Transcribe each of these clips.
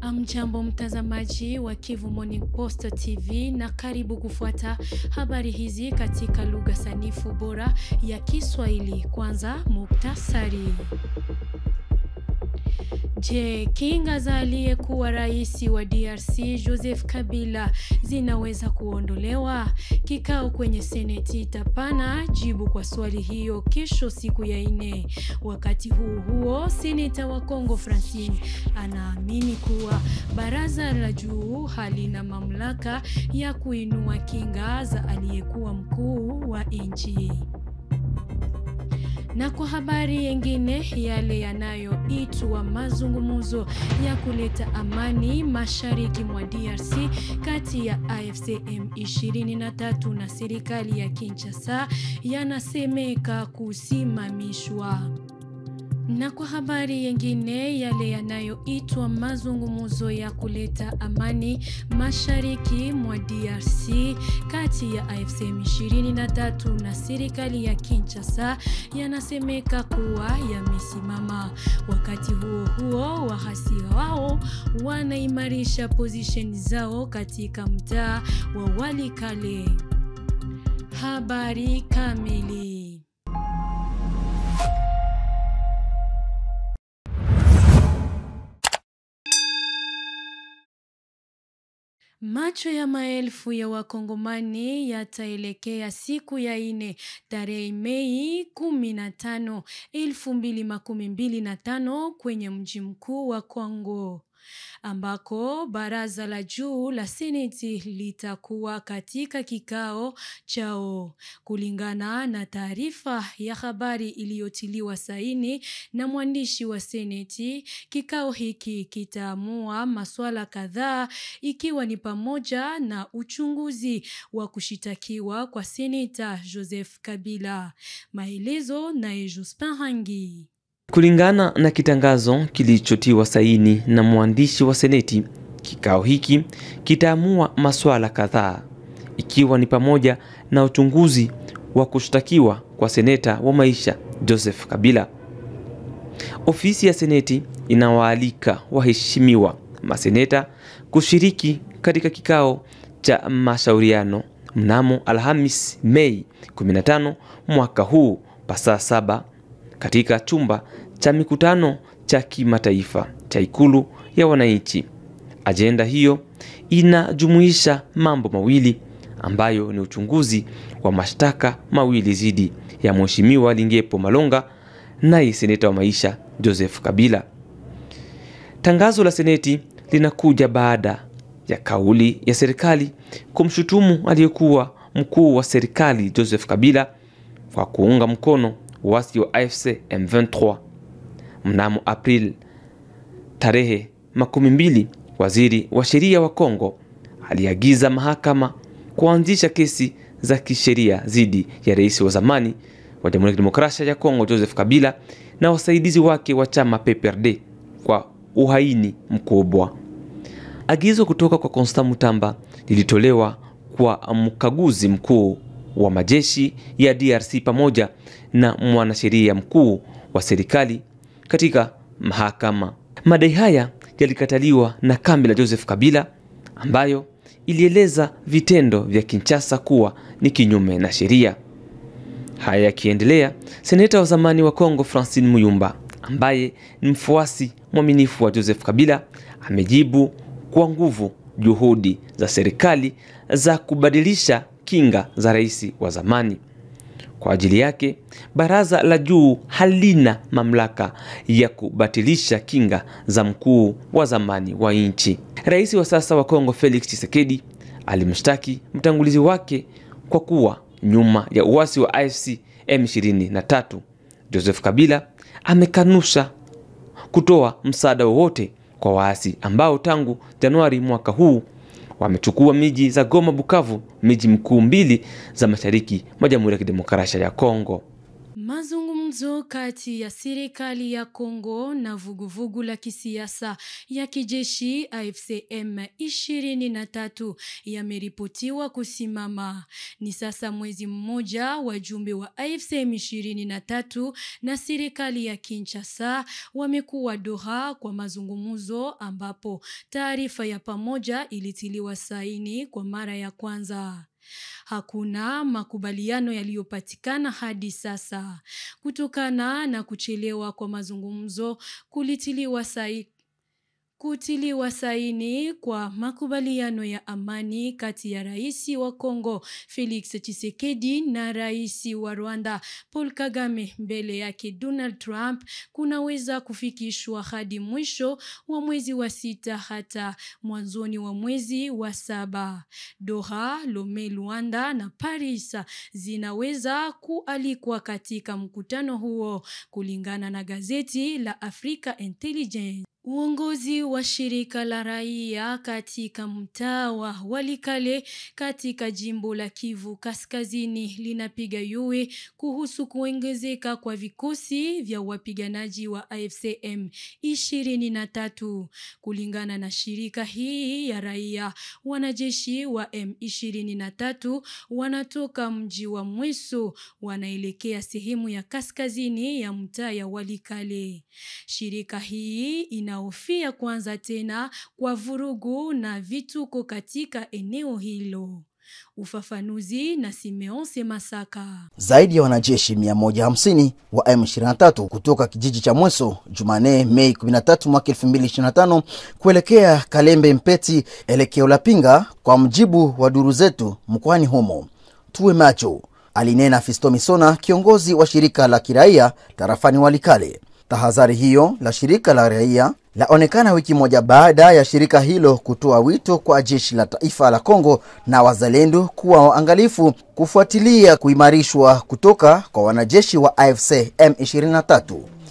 Amjambo mtazamaji wa Kivu Morning Post TV na karibu kufuata habari hizi katika lugha sanifu bora ya Kiswahili. Kwanza muktasari. Je, kinga za aliyekuwa rais wa DRC Joseph Kabila zinaweza kuondolewa? Kikao kwenye seneti itapana jibu kwa swali hiyo kesho siku ya 4. Wakati huo seneta wa Kongo Francine anaamini kuwa baraza la juu halina mamlaka ya kuinua kinga za aliyekuwa mkuu wa nchi. Na kwa habari nyingine, yale yanayoitwa mazungumzo ya kuleta amani mashariki mwa DRC kati ya AFC M23 na serikali ya Kinshasa yanasemeka kusimamishwa. Na kwa habari nyingine, yale yanayoitwa mazungumzo ya kuleta amani mashariki mwa DRC kati ya AFC M23 na serikali ya Kinshasa yanasemeka kuwa yamesimama. Wakati huo wahasi wao wanaimarisha position zao katika mtaa wa Walikale. Habari kamili. Macho ya maelfu ya wakongomani yataelekea siku ya 4 tarehe Mei 15, 2025 kwenye mji mkuu wa Kongo, ambako baraza la juu la seneti litakuwa katika kikao chao. Kulingana na taarifa ya habari iliyotiliwa saini na mwandishi wa seneti, kikao hiki kitaamua masuala kadhaa, ikiwa ni pamoja na uchunguzi wa kushitakiwa kwa seneta Joseph Kabila. Maelezo na Jospin Hangi. Kulingana na kitangazo kilichotiwa saini na mwandishi wa seneti, kikao hiki kitaamua masuala kadhaa, ikiwa ni pamoja na uchunguzi wa kushtakiwa kwa seneta wa maisha Joseph Kabila. Ofisi ya seneti inawaalika waheshimiwa maseneta kushiriki katika kikao cha mashauriano mnamo Alhamis Mei 15 mwaka huu saa 7 katika chumba cha mikutano cha kimataifa cha ikulu ya wananchi. Ajenda hiyo inajumuisha mambo mawili ambayo ni uchunguzi wa mashtaka mawili dhidi ya Mheshimiwa Lingepo Malonga na seneta wa maisha Joseph Kabila. Tangazo la seneti linakuja baada ya kauli ya serikali kumshutumu aliyekuwa mkuu wa serikali Joseph Kabila kwa kuunga mkono uasi wa AFC M23. Mnamo April tarehe 12, waziri wa sheria wa Kongo aliagiza mahakama kuanzisha kesi za kisheria dhidi ya rais wa zamani wa Jamhuri ya Kidemokrasia ya Kongo Joseph Kabila na wasaidizi wake wa chama PPRD kwa uhaini mkubwa. Agizo kutoka kwa Constant Mutamba lilitolewa kwa mkaguzi mkuu wa majeshi ya DRC pamoja na mwanasheria mkuu wa serikali katika mahakama. Madai haya yalikataliwa na kambi la Joseph Kabila, ambayo ilieleza vitendo vya Kinshasa kuwa ni kinyume na sheria. Haya yakiendelea, seneta wa zamani wa Kongo Francine Muyumba, ambaye ni mfuasi mwaminifu wa Joseph Kabila, amejibu kwa nguvu juhudi za serikali za kubadilisha kinga za rais wa zamani. Kwa ajili yake, baraza la juu halina mamlaka ya kubatilisha kinga za mkuu wa zamani wa nchi. Rais wa sasa wa Kongo Felix Tshisekedi alimshtaki mtangulizi wake kwa kuwa nyuma ya uasi wa AFC M23. Joseph Kabila amekanusha kutoa msaada wowote kwa waasi ambao tangu Januari mwaka huu wamechukua miji za Goma, Bukavu, miji mkuu mbili za mashariki mwa Jamhuri ya Kidemokrasia ya Kongo. Mazungumzo kati ya serikali ya Kongo na vuguvugu la kisiasa ya kijeshi AFC M23 yameripotiwa kusimama. Ni sasa mwezi mmoja wajumbe wa AFC M23 na serikali ya Kinshasa wamekuwa Doha kwa mazungumzo, ambapo taarifa ya pamoja ilitiliwa saini kwa mara ya kwanza. Hakuna makubaliano yaliyopatikana hadi sasa. Kutokana na kuchelewa kwa mazungumzo, kutiliwa saini kwa makubaliano ya amani kati ya rais wa Kongo Felix Tshisekedi na rais wa Rwanda Paul Kagame mbele yake Donald Trump kunaweza kufikishwa hadi mwisho wa mwezi wa 6 hata mwanzoni wa mwezi wa 7. Doha, Lome, Luanda na Paris zinaweza kualikwa katika mkutano huo, kulingana na gazeti la Africa Intelligence. Uongozi wa shirika la raia katika mtaa wa Walikale katika jimbo la Kivu Kaskazini linapiga yowe kuhusu kuongezeka kwa vikosi vya wapiganaji wa AFC M23. Kulingana na shirika hii ya raia, wanajeshi wa M23 wanatoka mji wa Mweso wanaelekea sehemu ya kaskazini ya mtaa ya Walikale. Shirika hii inahofia kwanza tena kwa vurugu na vituko katika eneo hilo. Ufafanuzi na Simeon Semasaka. Zaidi ya wanajeshi 150 wa M23 kutoka kijiji cha Mweso Jumane Mei 13 mwaka 2025 kuelekea Kalembe Mpeti elekeo la Pinga, kwa mjibu wa duru zetu mkoani humo. Tuwe macho, alinena Fisto Misona, kiongozi wa shirika la kiraia tarafani Walikale. Tahadhari hiyo la shirika la raia laonekana wiki moja baada ya shirika hilo kutoa wito kwa jeshi la taifa la Kongo na wazalendo kuwa waangalifu kufuatilia kuimarishwa kutoka kwa wanajeshi wa AFC M23.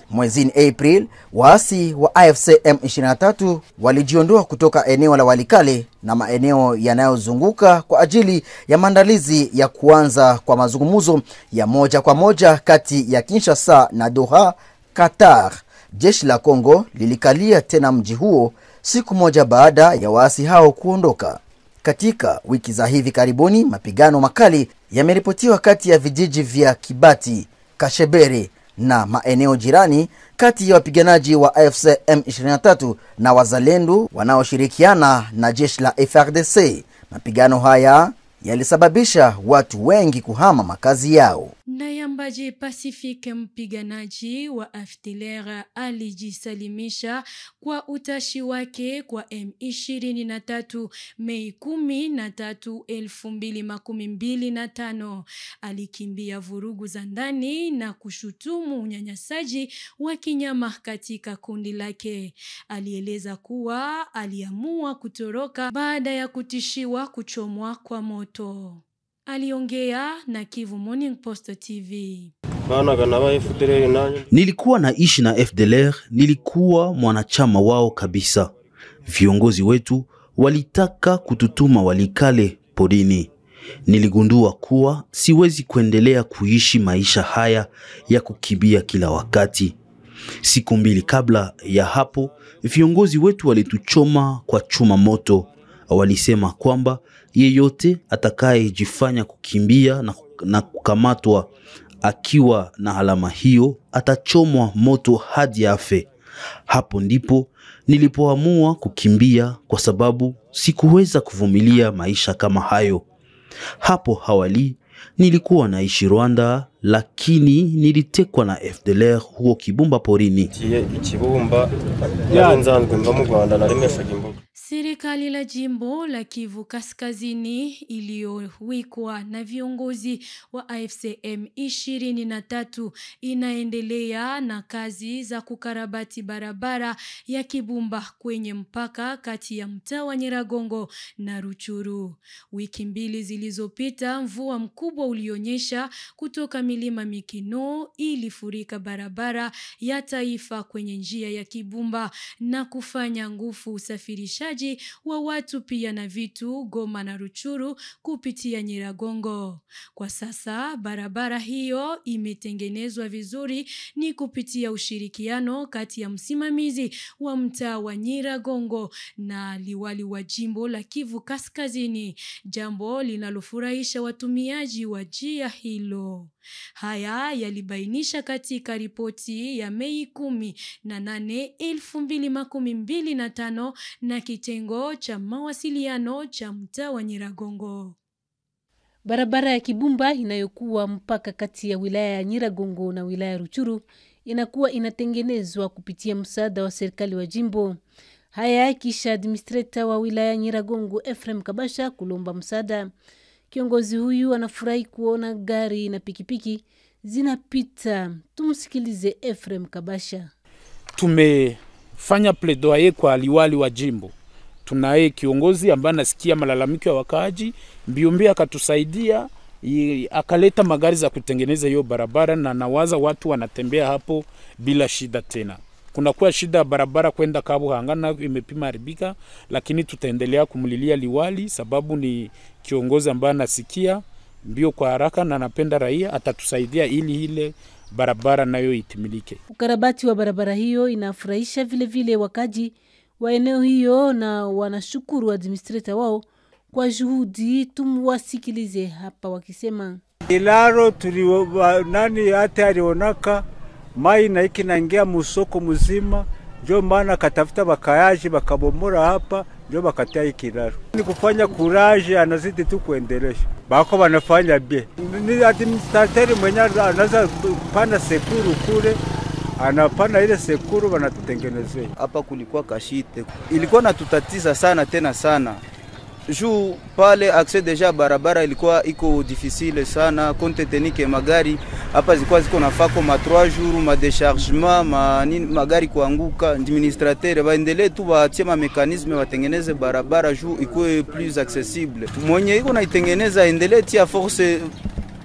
Mwezini April, waasi wa AFC M23 walijiondoa kutoka eneo la Walikale na maeneo yanayozunguka kwa ajili ya maandalizi ya kuanza kwa mazungumzo ya moja kwa moja kati ya Kinshasa na Doha, Qatar. Jeshi la Kongo lilikalia tena mji huo siku moja baada ya waasi hao kuondoka. Katika wiki za hivi karibuni, mapigano makali yameripotiwa kati ya vijiji vya Kibati, Kashebere na maeneo jirani kati ya wapiganaji wa AFC M23 na wazalendo wanaoshirikiana na jeshi la FARDC. Mapigano haya yalisababisha watu wengi kuhama makazi yao. Nayambaje Pacifique, mpiganaji wa FDLR, alijisalimisha kwa utashi wake kwa M23 Mei 13, 2025. Alikimbia vurugu za ndani na kushutumu unyanyasaji wa kinyama katika kundi lake. Alieleza kuwa aliamua kutoroka baada ya kutishiwa kuchomwa kwa moto. Aliongea na Kivu Morning Post TV. Nilikuwa naishi na FDLR, nilikuwa mwanachama wao kabisa. Viongozi wetu walitaka kututuma Walikale porini. Niligundua kuwa siwezi kuendelea kuishi maisha haya ya kukimbia kila wakati. Siku mbili kabla ya hapo, viongozi wetu walituchoma kwa chuma moto. Walisema kwamba yeyote atakayejifanya kukimbia na kukamatwa akiwa na alama hiyo atachomwa moto hadi afe. Hapo ndipo nilipoamua kukimbia, kwa sababu sikuweza kuvumilia maisha kama hayo. Hapo awali nilikuwa naishi Rwanda, lakini nilitekwa na FDLR huo Kibumba porini. Serikali la jimbo la Kivu Kaskazini iliyowekwa na viongozi wa AFC M23 inaendelea na kazi za kukarabati barabara ya Kibumba kwenye mpaka kati ya mtaa wa Nyiragongo na Ruchuru. Wiki mbili zilizopita, mvua mkubwa ulionyesha kutoka milima Mikino ilifurika barabara ya taifa kwenye njia ya Kibumba na kufanya nguvu usafirishaji usafirishaji wa watu pia na vitu Goma na Ruchuru kupitia Nyiragongo. Kwa sasa barabara hiyo imetengenezwa vizuri ni kupitia ushirikiano kati ya msimamizi wa mtaa wa Nyiragongo na liwali wa jimbo la Kivu Kaskazini, jambo linalofurahisha watumiaji wa njia hilo. Haya yalibainisha katika ripoti ya Mei 18, 2025 na kitengo cha mawasiliano cha mtaa wa Nyiragongo. Barabara ya Kibumba inayokuwa mpaka kati ya wilaya ya Nyiragongo na wilaya ya Ruchuru inakuwa inatengenezwa kupitia msaada wa serikali wa jimbo. Haya kisha administrator wa wilaya Nyiragongo Ephraim Kabasha kulomba msaada. Kiongozi huyu anafurahi kuona gari na pikipiki zinapita. Tumsikilize Ephraim Kabasha. Tumefanya pledoyer kwa liwali wa jimbo. Tunaye kiongozi ambaye anasikia malalamiko ya wakaaji, mbiombea akatusaidia, akaleta magari za kutengeneza hiyo barabara na nawaza watu wanatembea hapo bila shida tena. Kuna kuwa shida barabara kwenda Kabuhanga na imepima haribika, lakini tutaendelea kumlilia liwali sababu ni kiongozi ambaye anasikia mbio kwa haraka na anapenda raia, atatusaidia ili ile barabara nayo itimilike. Ukarabati wa barabara hiyo inafurahisha vile vile wakaji wa eneo hiyo na wanashukuru administrator wao kwa juhudi. Tumwasikilize hapa wakisema. Ilaro nani hata alionaka mai na iki naingia musoko mzima, ndio maana katafuta bakayaji bakabomora hapa, ndio bakatia ikilaro. Ni kufanya courage, anazidi tu kuendelesha. Bako wanafanya bie. Ni administrateur mwenye anaanza pana sekuru kule, anapana ile sekuru wanatutengenezea. Hapa kulikuwa kashite. Ilikuwa natutatiza sana tena sana. Juu pale accès deja barabara ilikuwa iko difficile sana, compte tenu que magari hapa zilikuwa ziko nafako ma 3 jours ma déchargement magari kuanguka. Administrateur baendelee tu batie ma mécanisme watengeneze barabara juu ikuwe plus accessible. Mwenye iko naitengeneza endelee tia force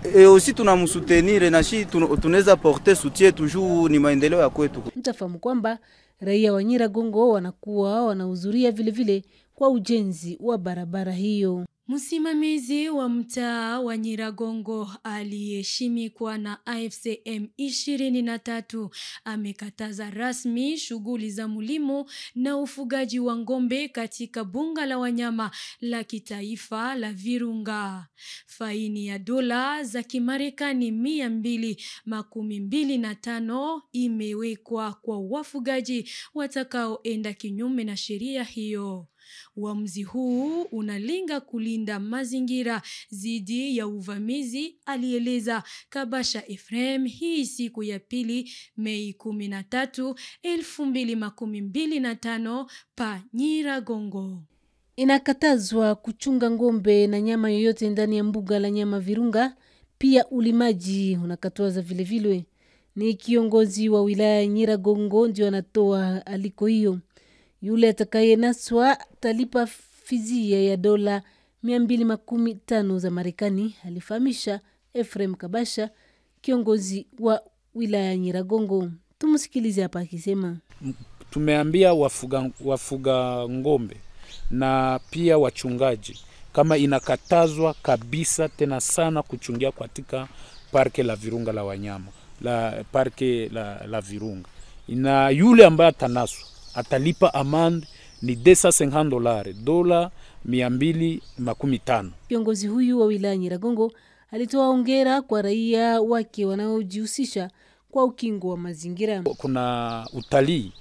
et aussi tunamsutenir na shi tunaweza porter soutien toujours ni maendeleo ya kwetu. Mtafahamu kwamba raia wa Nyiragongo wanakuwa wanahudhuria vile vile kwa ujenzi wa barabara hiyo. Msimamizi wa mtaa wa Nyiragongo aliyeshimikwa na AFCM 23 amekataza rasmi shughuli za mulimo na ufugaji wa ngombe katika bunga la wanyama la kitaifa la Virunga. Faini ya dola za Kimarekani 225 imewekwa kwa wafugaji watakaoenda kinyume na sheria hiyo. Uamuzi huu unalenga kulinda mazingira dhidi ya uvamizi, alieleza Kabasha Ephraim hii siku ya pili Mei 13, 2025 pa Nyiragongo. Inakatazwa kuchunga ngombe na nyama yoyote ndani ya mbuga la nyama Virunga, pia ulimaji unakatazwa vile vile. Ni kiongozi wa wilaya Nyiragongo ndio anatoa aliko hiyo. Yule atakayenaswa talipa fizia ya dola 215 za Marekani, alifahamisha Ephraim Kabasha, kiongozi wa wilaya Nyiragongo. Tumusikilize hapa akisema. Tumeambia wafuga ngombe na pia wachungaji kama inakatazwa kabisa tena sana kuchungia katika parke la Virunga la wanyama, la parke la Virunga. Ina yule ambaye atanaswa atalipa amande ni $250, dola 215. Kiongozi huyu wa wilaya Nyiragongo alitoa hongera kwa raia wake wanaojihusisha kwa ukingo wa mazingira. Kuna utalii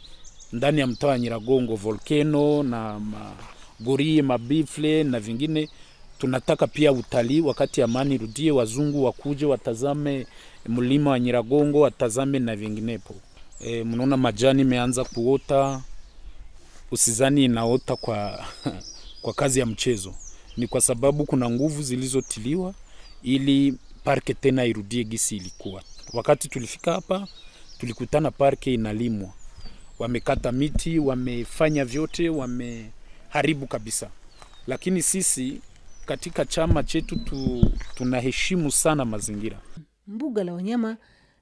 ndani ya mtaa wa Nyiragongo, volcano na magori, mabifle na vingine. Tunataka pia utalii wakati amani rudie, wazungu wakuje watazame mlima wa Nyiragongo, watazame na vinginepo. Mnaona majani meanza kuota, usizani inaota kwa kazi ya mchezo. Ni kwa sababu kuna nguvu zilizotiliwa ili parke tena irudie gisi ilikuwa. Wakati tulifika hapa, tulikutana parke inalimwa. Wamekata miti, wamefanya vyote, wameharibu kabisa. Lakini sisi katika chama chetu tunaheshimu sana mazingira. Mbuga la wanyama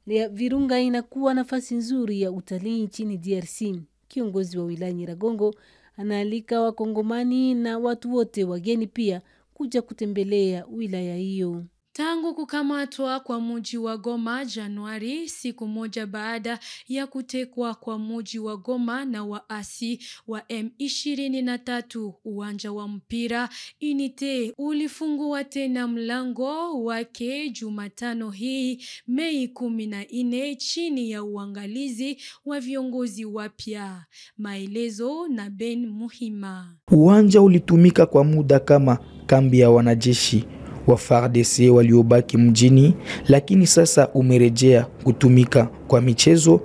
ya Virunga inakuwa nafasi nzuri ya utalii nchini DRC. Kiongozi wa wilaya Nyiragongo Anaalika Wakongomani na watu wote wageni pia kuja kutembelea wilaya hiyo. Tangu kukamatwa kwa mji wa Goma Januari, siku moja baada ya kutekwa kwa mji wa Goma na waasi wa M23, uwanja wa mpira Unite ulifungua tena mlango wake Jumatano hii Mei 14 chini ya uangalizi wa viongozi wapya. Maelezo na Ben Muhima. Uwanja ulitumika kwa muda kama kambi ya wanajeshi wa FARDC waliobaki mjini, lakini sasa umerejea kutumika kwa michezo,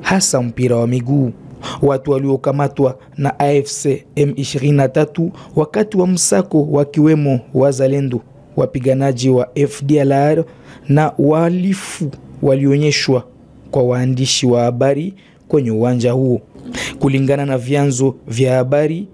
hasa mpira wa miguu. Watu waliokamatwa na AFC M23 wakati wa msako wakiwemo wazalendo, wapiganaji wa FDLR na wahalifu walionyeshwa kwa waandishi wa habari kwenye uwanja huo. Kulingana na vyanzo vya habari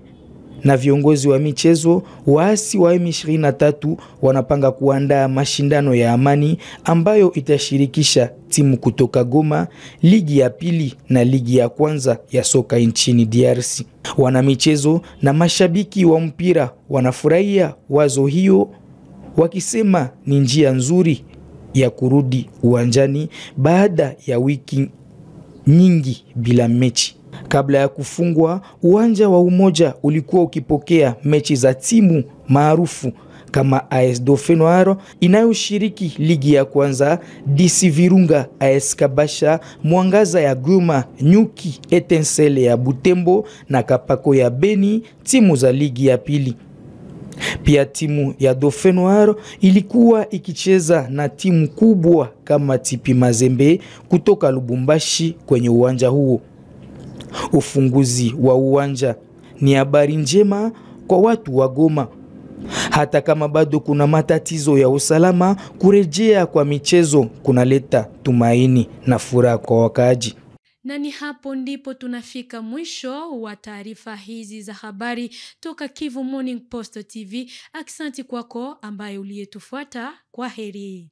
na viongozi wa michezo, waasi wa M23 wanapanga kuandaa mashindano ya amani ambayo itashirikisha timu kutoka Goma, ligi ya pili na ligi ya kwanza ya soka nchini DRC. Wana michezo na mashabiki wa mpira wanafurahia wazo hiyo, wakisema ni njia nzuri ya kurudi uwanjani baada ya wiki nyingi bila mechi. Kabla ya kufungwa, uwanja wa Umoja ulikuwa ukipokea mechi za timu maarufu kama AS Dauphin Noir inayoshiriki ligi ya kwanza, DC Virunga, AS Kabasha, Mwangaza ya Goma, Nyuki Etincelle ya Butembo na Kapako ya Beni, timu za ligi ya pili. Pia timu ya Dauphin Noir ilikuwa ikicheza na timu kubwa kama TP Mazembe kutoka Lubumbashi kwenye uwanja huo. Ufunguzi wa uwanja ni habari njema kwa watu wa Goma. Hata kama bado kuna matatizo ya usalama, kurejea kwa michezo kunaleta tumaini na furaha kwa wakaaji. Na ni hapo ndipo tunafika mwisho wa taarifa hizi za habari toka Kivu Morning Post TV. Aksanti kwako ambaye uliyetufuata. Kwa heri.